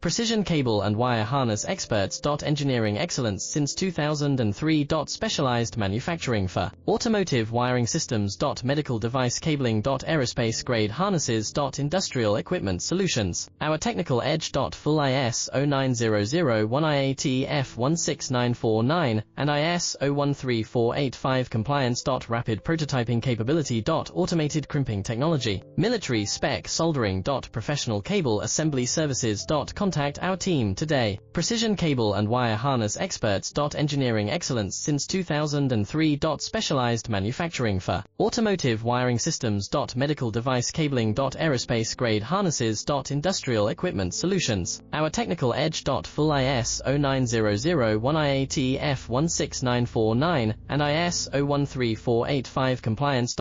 Precision cable and wire harness experts. Engineering excellence since 2003. Specialized manufacturing for automotive wiring systems. Medical device cabling. Aerospace grade harnesses. Industrial equipment solutions. Our technical edge. Full ISO 9001 IATF 16949 and ISO 13485 compliance. Rapid prototyping capability. Automated crimping technology. Military spec soldering. Professional cable assembly services. Contact our team today. Precision cable and wire harness experts. Engineering excellence since 2003. Specialized manufacturing for automotive wiring systems. Medical device cabling. Aerospace grade harnesses. Industrial equipment solutions. Our technical edge. Full ISO 9001 IATF 16949 and ISO 13485 compliance.